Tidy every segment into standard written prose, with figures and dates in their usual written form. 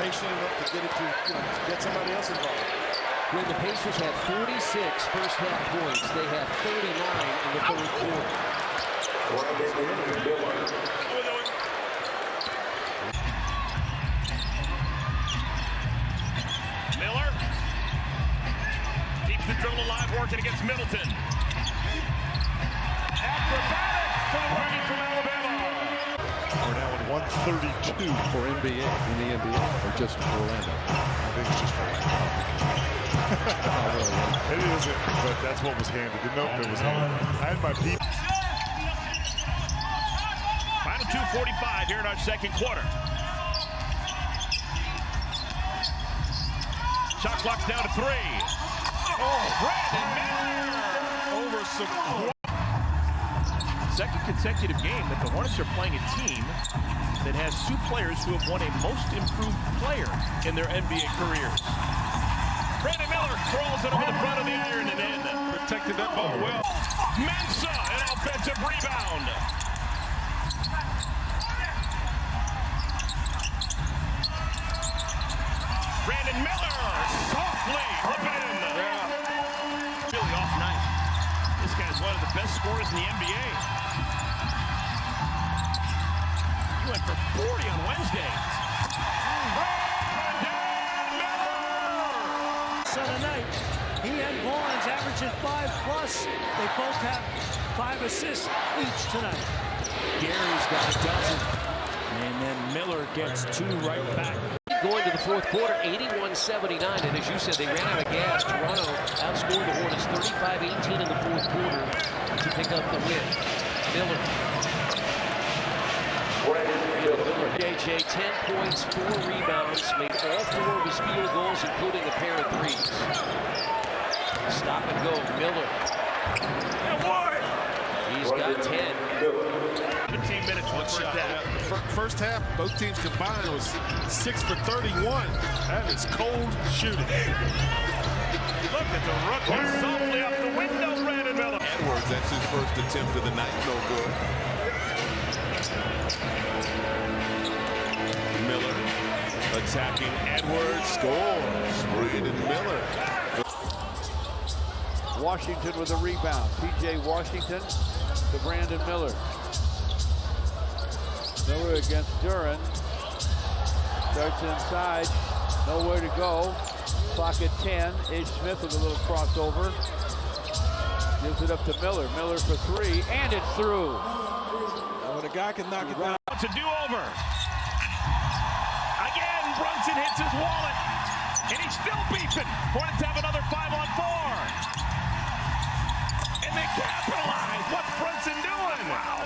patient enough to get it to, to get somebody else involved. When the Pacers had 46 first half points, they had 39 in the third quarter. Miller keeps the dribble alive, working against Middleton. Acrobatic for the rookie from Alabama. We're now at 132 for NBA in the NBA, or just Orlando. I think it's just Orlando. It isn't, but that's what was handed. The note that was handed. I had my people. Final 2:45 here in our second quarter. Shot clock's down to 3. Oh, Brandon Miller over some. Second consecutive game that the Hornets are playing a team that has 2 players who have won a most improved player in their NBA careers. Brandon Miller crawls it over the front of the iron and in. Protected that ball well. Mensah, an offensive rebound. Brandon Miller, softly up and in. Really off night. This guy's one of the best scorers in the NBA. He went for 40 on Wednesday. Tonight, he and Barnes averaging 5+. They both have 5 assists each tonight. Gary's got a dozen. And then Miller gets 2 right back. Going to the fourth quarter, 81-79, and as you said, they ran out of gas. Toronto outscored the Hornets 35-18 in the fourth quarter to pick up the win. Miller. JJ, 10 points, 4 rebounds, made all 4 of his field goals, including a pair of threes. Stop and go, Miller. He's got 10. 15 minutes, one shot. First half, both teams combined was 6 for 31. That is cold shooting. Look at the rookie softly up the window, Brandon Miller. Edwards, that's his first attempt of the night, no good. Miller attacking Edwards, scores. Brandon Miller. Washington with a rebound. P.J. Washington to Brandon Miller. Miller against Duran. Starts inside. Nowhere to go. Clock at 10. H. Smith with a little crossover. Gives it up to Miller. Miller for 3. And it's through. When a guy can knock it down. It's a do-over. Again, Brunson hits his wallet. And he's still beefing. Hornets have another 5-on-4. And they capitalize. What's Brunson doing? Wow.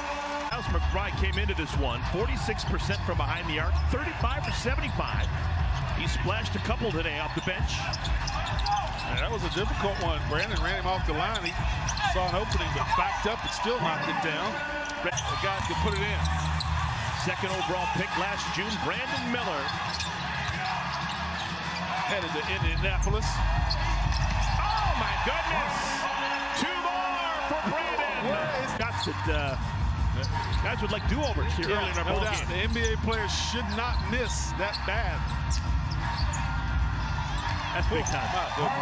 Miles McBride came into this one, 46% from behind the arc, 35 for 75. He splashed a couple today off the bench. Yeah, that was a difficult one. Brandon ran him off the line. He saw an opening, but backed up and still knocked it down. The guy could put it in. Second overall pick last June, Brandon Miller. Headed to Indianapolis. Oh my goodness! 2 more for Brandon. Guys would like do-overs here early in our ball game. The NBA players should not miss that bad. That's big time.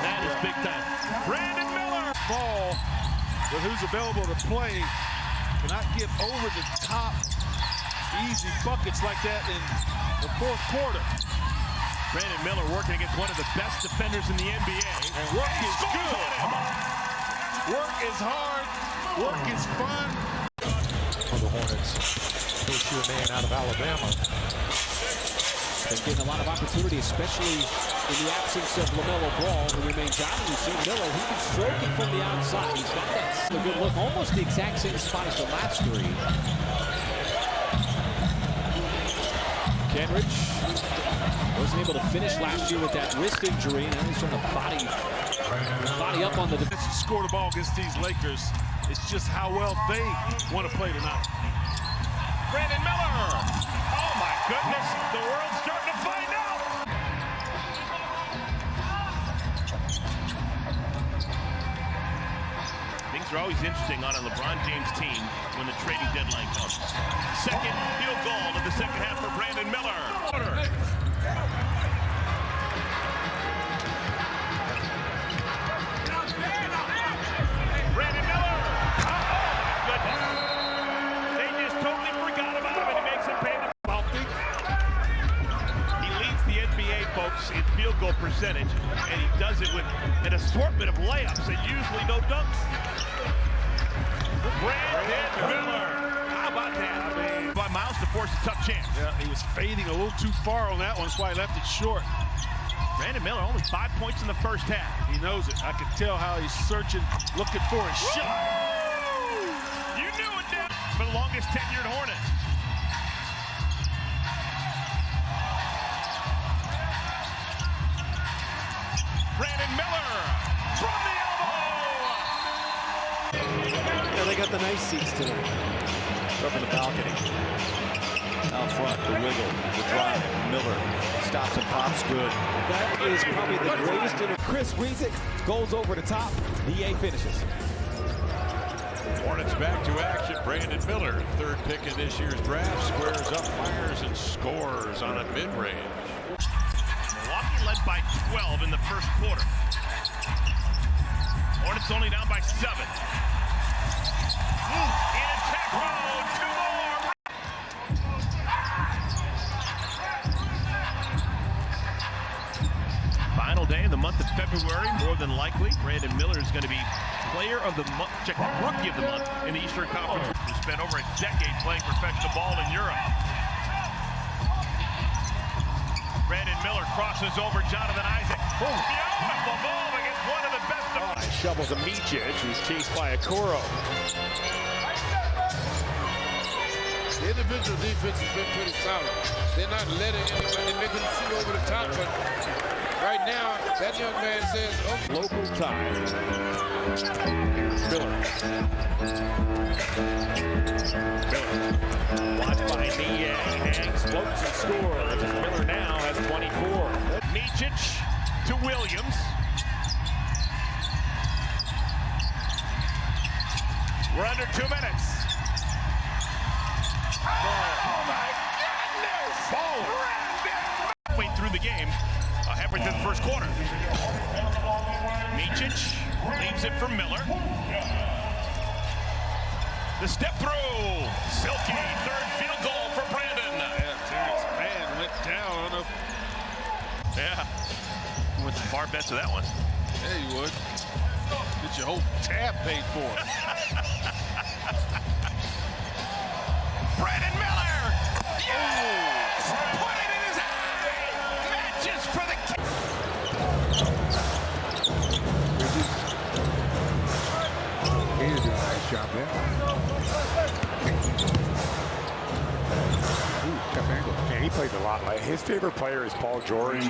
That is big time. Brandon Miller. Ball, but who's available to play cannot get over the top. Easy buckets like that in the fourth quarter. Brandon Miller working against one of the best defenders in the NBA. And work is good. Work is hard. Work is fun. For the Hornets, first-year man out of Alabama. Been getting a lot of opportunity, especially in the absence of LaMelo Ball, who remains out. You see Miller, he can stroke it from the outside. He's got that a good look, almost the exact same spot as the last 3. Kenrich wasn't able to finish last year with that wrist injury, and now he's trying to body up on the defense. Score the ball against these Lakers. It's just how well they want to play tonight. Brandon Miller. Oh my goodness, the world's starting to find out. Things are always interesting on a LeBron James team when the trading deadline comes. Second field goal of the second half for Brandon Miller. folks, in field goal percentage, and he does it with an assortment of layups and usually no dunks. Brandon Miller. How about that? By Miles to force a tough chance. Yeah, he was fading a little too far on that one. That's why he left it short. Brandon Miller only 5 points in the first half. He knows it. I can tell how he's searching, looking for a shot. You knew it, Dan. For the longest tenured Hornet. Brandon Miller from the elbow. Yeah, they got the nice seats tonight. Up in the balcony. Out front, the wiggle, the drive. Miller stops and pops good. That is probably the greatest. Chris reads it, goes over the top. DA finishes. Hornets back to action. Brandon Miller, third pick in this year's draft, squares up, fires, and scores on a mid-range. Milwaukee led by 12 in the first quarter. Hornets only down by 7. In attack mode, 2 more. Final day in the month of February, more than likely. Brandon Miller is going to be player of the month, check that, rookie of the month in the Eastern Conference. Who spent over a decade playing professional ball in Europe. Brandon Miller crosses over Jonathan Isaac. Beautiful ball against one of the best. Shovels a Micic, who's chased by a Kuro. The individual defense has been pretty solid. They're not letting anybody make them shoot over the top, but right now, that young man says, okay. Local tie. Miller. Watched by Nia. Hangs, floats, and scores. Miller now has 24. Micic to Williams. We're under 2 minutes. Oh my goodness! Halfway through the game, halfway through the first quarter. Micic leaves it for Miller. The step through. Silky, third field goal for Brandon. Yeah, Terrence Mann went down on a... Yeah. Went some far bets of that one. Yeah, you would. Get your whole tab paid for. Brandon Miller! Yes! Put it in his eye! Matches for the... He did a nice job there. Ooh, tough angle. Man, he plays a lot. His favorite player is Paul George.